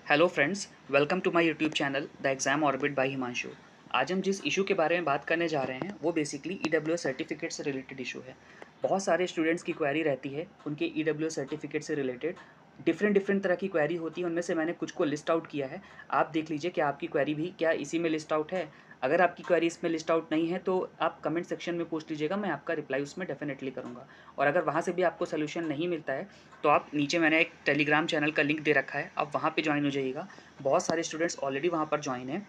Hello friends, welcome to my YouTube channel the exam orbit by Himanshu. आज हम जिस issue के बारे में बात करने जा रहे हैं वो बेसिकली ईडब्ल्यूएस सर्टिफिकेट से रिलेटेड इशू है। बहुत सारे स्टूडेंट्स की क्वेरी रहती है उनके ईडब्ल्यूएस सर्टिफिकेट से रिलेटेड। डिफरेंट डिफरेंट तरह की क्वेरी होती है, उनमें से मैंने कुछ को लिस्ट आउट किया है। आप देख लीजिए कि आपकी क्वेरी भी क्या इसी में लिस्ट आउट है। अगर आपकी क्वेरी इसमें लिस्ट आउट नहीं है तो आप कमेंट सेक्शन में पूछ लीजिएगा, मैं आपका रिप्लाई उसमें डेफिनेटली करूँगा। और अगर वहाँ से भी आपको सोल्यूशन नहीं मिलता है तो आप नीचे मैंने एक टेलीग्राम चैनल का लिंक दे रखा है, आप वहाँ पे ज्वाइन हो जाइएगा। बहुत सारे स्टूडेंट्स ऑलरेडी वहाँ पर ज्वाइन हैं,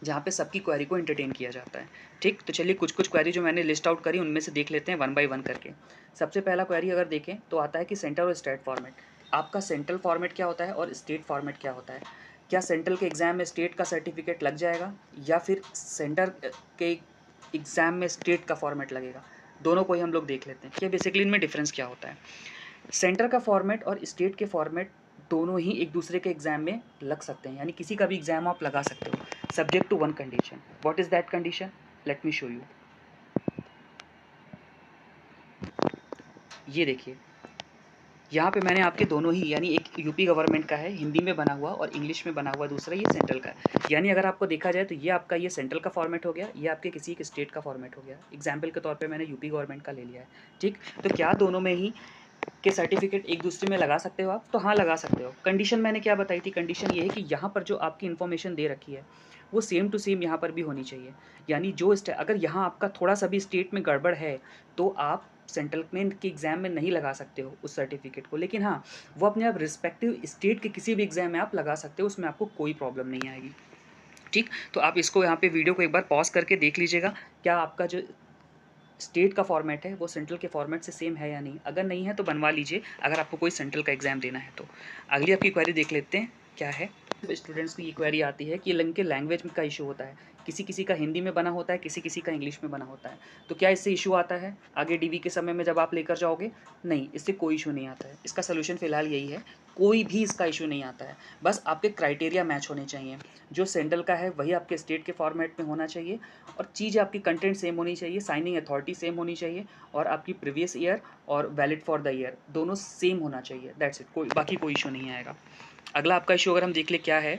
जहाँ पे सबकी क्वेरी को एंटरटेन किया जाता है। ठीक, तो चलिए कुछ कुछ क्वेरी जो मैंने लिस्ट आउट करी उनमें से देख लेते हैं वन बाय वन करके। सबसे पहला क्वेरी अगर देखें तो आता है कि सेंट्रल और स्टेट फॉर्मेट। आपका सेंट्रल फॉर्मेट क्या होता है और स्टेट फॉर्मेट क्या होता है? क्या सेंट्रल के एग्ज़ाम में स्टेट का सर्टिफिकेट लग जाएगा या फिर सेंटर के एग्ज़ाम में स्टेट का फॉर्मेट लगेगा? दोनों को ही हम लोग देख लेते हैं कि बेसिकली इनमें डिफरेंस क्या होता है। सेंटर का फॉर्मेट और स्टेट के फॉर्मेट दोनों ही एक दूसरे के एग्जाम में लग सकते हैं, यानी किसी का भी एग्जाम आप लगा सकते हो, subject to one condition. What is that condition? Let me show you. ये देखिए, यहाँ पे मैंने आपके दोनों ही, यानी एक यूपी गवर्नमेंट का है हिंदी में बना हुआ और इंग्लिश में बना हुआ, दूसरा ये सेंट्रल का है। यानी अगर आपको देखा जाए तो ये आपका ये सेंट्रल का फॉर्मेट हो गया, ये आपके किसी एक स्टेट का फॉर्मेट हो गया। एग्जाम्पल के तौर पे मैंने यूपी गवर्नमेंट का ले लिया है। ठीक, तो क्या दोनों में ही के सर्टिफिकेट एक दूसरे में लगा सकते हो आप? तो हाँ, लगा सकते हो। कंडीशन मैंने क्या बताई थी? कंडीशन ये है कि यहाँ पर जो आपकी इन्फॉर्मेशन दे रखी है वो सेम टू सेम यहाँ पर भी होनी चाहिए। यानी जो अगर यहाँ आपका थोड़ा सा भी स्टेट में गड़बड़ है तो आप सेंट्रल में के एग्ज़ाम में नहीं लगा सकते हो उस सर्टिफिकेट को, लेकिन हाँ, वो अपने आप रिस्पेक्टिव स्टेट के किसी भी एग्ज़ाम में आप लगा सकते हो, उसमें आपको कोई प्रॉब्लम नहीं आएगी। ठीक, तो आप इसको यहाँ पे वीडियो को एक बार पॉज करके देख लीजिएगा, क्या आपका जो स्टेट का फॉर्मेट है वो सेंट्रल के फॉर्मेट से सेम है या नहीं। अगर नहीं है तो बनवा लीजिए, अगर आपको कोई सेंट्रल का एग्जाम देना है तो। अगली आपकी क्वेरी देख लेते हैं क्या है। स्टूडेंट्स की ये क्वेरी आती है कि इनके लैंग्वेज का इशू होता है, किसी किसी का हिंदी में बना होता है, किसी किसी का इंग्लिश में बना होता है। तो क्या इससे इशू आता है आगे डीवी के समय में जब आप लेकर जाओगे? नहीं, इससे कोई इशू नहीं आता है। इसका सोल्यूशन फिलहाल यही है, कोई भी इसका इशू नहीं आता है। बस आपके क्राइटेरिया मैच होने चाहिए, जो सेंट्रल का है वही आपके स्टेट के फॉर्मेट में होना चाहिए, और चीज़ आपकी कंटेंट सेम होनी चाहिए, साइनिंग अथॉरिटी सेम होनी चाहिए, और आपकी प्रीवियस ईयर और वैलिड फॉर द ईयर दोनों सेम होना चाहिए। दैट्स इट, कोई बाकी कोई इशू नहीं आएगा। अगला आपका इशू अगर हम देख ले क्या है,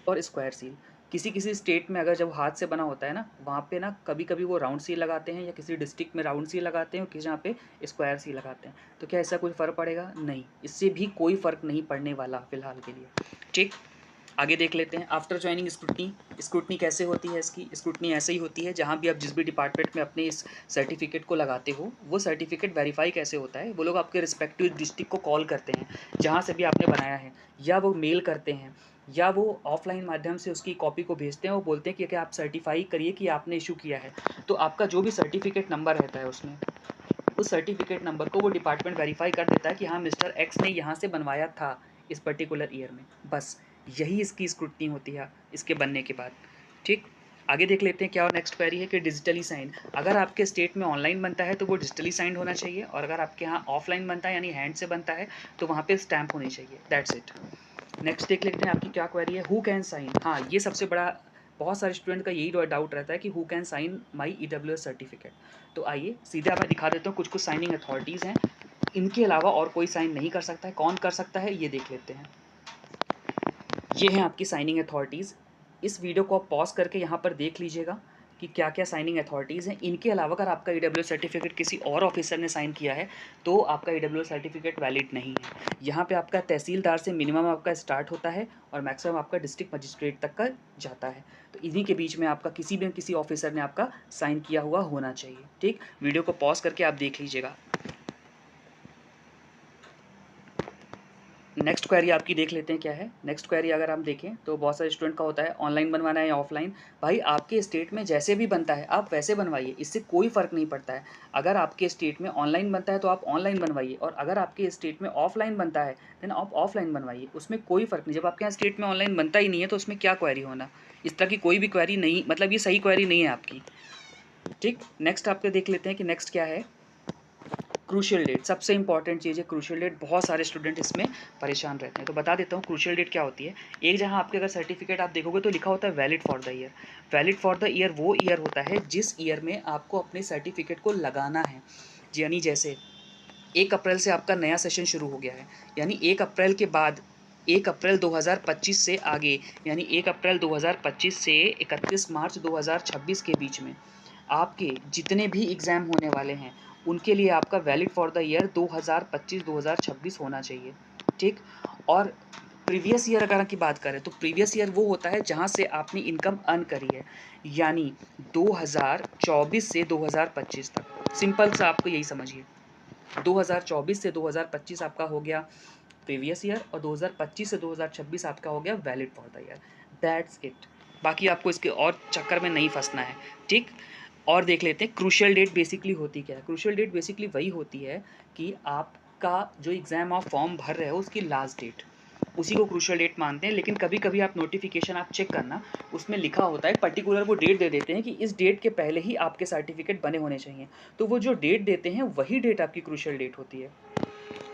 और स्क्वायर सील। किसी किसी स्टेट में अगर जब हाथ से बना होता है ना, वहाँ पे ना कभी कभी वो राउंड सील लगाते हैं, या किसी डिस्ट्रिक्ट में राउंड सील लगाते हैं और किसी जहाँ पे स्क्वायर सील लगाते हैं। तो क्या इसका कोई फ़र्क पड़ेगा? नहीं, इससे भी कोई फ़र्क नहीं पड़ने वाला फिलहाल के लिए। ठीक, आगे देख लेते हैं। आफ्टर ज्वाइनिंग स्क्रूटनी, स्क्रूटनी कैसे होती है? इसकी स्क्रूटनी ऐसे ही होती है, जहाँ भी आप जिस भी डिपार्टमेंट में अपने इस सर्टिफिकेट को लगाते हो वो सर्टिफिकेट वेरीफाई कैसे होता है? वो लोग आपके रिस्पेक्टिव डिस्ट्रिक्ट को कॉल करते हैं जहाँ से भी आपने बनाया है, या वो मेल करते हैं, या वो ऑफलाइन माध्यम से उसकी कॉपी को भेजते हैं। वो बोलते हैं कि आप सर्टिफाई करिए कि आपने इशू किया है। तो आपका जो भी सर्टिफिकेट नंबर रहता है उसमें, उस सर्टिफिकेट नंबर को वो डिपार्टमेंट वेरीफाई कर देता है कि हाँ, मिस्टर एक्स ने यहाँ से बनवाया था इस पर्टिकुलर ईयर में। बस यही इसकी स्क्रूटनी होती है इसके बनने के बाद। ठीक, आगे देख लेते हैं क्या। और नेक्स्ट क्वेरी है कि डिजिटली साइन। अगर आपके स्टेट में ऑनलाइन बनता है तो वो डिजिटली साइंड होना चाहिए, और अगर आपके यहाँ ऑफलाइन बनता है यानी हैंड से बनता है तो वहाँ पे स्टैम्प होनी चाहिए। That's it. नेक्स्ट देख लेते हैं आपकी क्या क्वेरी है। Who can sign. हाँ, ये सबसे बड़ा, बहुत सारे स्टूडेंट का यही डाउट रहता है कि who can sign my EWS certificate. तो आइए सीधे मैं दिखा देता हूँ कुछ कुछ साइनिंग अथॉरिटीज़ हैं, इनके अलावा और कोई साइन नहीं कर सकता है। कौन कर सकता है ये देख लेते हैं। ये हैं आपकी साइनिंग अथॉरिटीज़। इस वीडियो को आप पॉज करके यहाँ पर देख लीजिएगा कि क्या क्या साइनिंग अथॉरिटीज़ हैं। इनके अलावा अगर आपका ईडब्ल्यूएस सर्टिफिकेट किसी और ऑफिसर ने साइन किया है तो आपका ईडब्ल्यूएस सर्टिफिकेट वैलिड नहीं है। यहाँ पे आपका तहसीलदार से मिनिमम आपका स्टार्ट होता है और मैक्सिमम आपका डिस्ट्रिक्ट मजिस्ट्रेट तक का जाता है। तो इन्हीं के बीच में आपका किसी भी किसी ऑफिसर ने आपका साइन किया हुआ होना चाहिए। ठीक, वीडियो को पॉज करके आप देख लीजिएगा। नेक्स्ट क्वेरी आपकी देख लेते हैं क्या है। नेक्स्ट क्वेरी अगर हम देखें तो बहुत सारे स्टूडेंट का होता है ऑनलाइन बनवाना है या ऑफलाइन। भाई, आपके स्टेट में जैसे भी बनता है आप वैसे बनवाइए, इससे कोई फ़र्क नहीं पड़ता है। अगर आपके स्टेट में ऑनलाइन बनता है तो आप ऑनलाइन बनवाइए, और अगर आपके स्टेट में ऑफलाइन बनता है देन आप ऑफलाइन बनवाइए, उसमें कोई फ़र्क नहीं। जब आपके यहाँ स्टेट में ऑनलाइन बनता ही नहीं है तो उसमें क्या क्वेरी होना? इस तरह की कोई भी क्वेरी नहीं, मतलब ये सही क्वेरी नहीं है आपकी। ठीक, नेक्स्ट आपके देख लेते हैं कि नेक्स्ट क्या है। क्रूशियल डेट, सबसे इंपॉर्टेंट चीज़ है क्रूशियल डेट। बहुत सारे स्टूडेंट इसमें परेशान रहते हैं, तो बता देता हूँ क्रूशियल डेट क्या होती है। एक जहाँ आपके अगर सर्टिफिकेट आप देखोगे तो लिखा होता है valid for the year. Valid for the year वो ईयर होता है जिस ईयर में आपको अपने सर्टिफिकेट को लगाना है। यानी जैसे 1 अप्रैल से आपका नया सेशन शुरू हो गया है, यानी 1 अप्रैल के बाद 1 अप्रैल 2025 से आगे, यानी 1 अप्रैल 2025 से 31 मार्च 2026 के बीच में आपके जितने भी एग्ज़ाम होने वाले हैं, उनके लिए आपका वैलिड फॉर द ईयर 2025-2026 होना चाहिए, ठीक? और प्रीवियस ईयर अगर की बात करें तो प्रीवियस ईयर वो होता है जहाँ से आपने इनकम अर्न करी है, यानी 2024 से 2025 तक। सिंपल सा आपको यही समझिए, 2024 से 2025 आपका हो गया प्रीवियस ईयर और 2025 से 2026 आपका हो गया valid for the year. That's it. बाकी आपको इसके और चक्कर में नहीं फंसना है, ठीक? और देख लेते हैं क्रूशियल डेट बेसिकली होती क्या है। क्रूशियल डेट बेसिकली वही होती है कि आपका जो एग्ज़ाम आप फॉर्म भर रहे हो उसकी लास्ट डेट, उसी को क्रूशियल डेट मानते हैं। लेकिन कभी कभी आप नोटिफिकेशन आप चेक करना, उसमें लिखा होता है पर्टिकुलर, वो डेट दे देते हैं कि इस डेट के पहले ही आपके सर्टिफिकेट बने होने चाहिए। तो वो जो डेट देते हैं वही डेट आपकी क्रूशियल डेट होती है,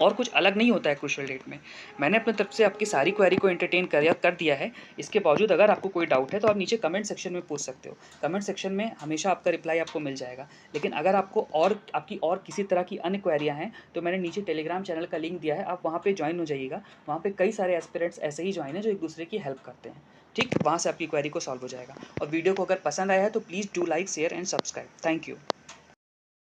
और कुछ अलग नहीं होता है क्रूशियल डेट में। मैंने अपनी तरफ से आपकी सारी क्वेरी को एंटरटेन कर दिया है। इसके बावजूद अगर आपको कोई डाउट है तो आप नीचे कमेंट सेक्शन में पूछ सकते हो। कमेंट सेक्शन में हमेशा आपका रिप्लाई आपको मिल जाएगा। लेकिन अगर आपको और किसी तरह की अन्य क्वेरियाँ हैं तो मैंने नीचे टेलीग्राम चैनल का लिंक दिया है, आप वहाँ पे ज्वाइन हो जाइएगा। वहाँ पे कई सारे एस्पिरेंट्स ऐसे ही ज्वाइन हैं जो एक दूसरे की हेल्प करते हैं, ठीक? वहाँ से आपकी क्वेरी को सॉल्व हो जाएगा। और वीडियो को अगर पसंद आया है तो please do like, share and subscribe. Thank you.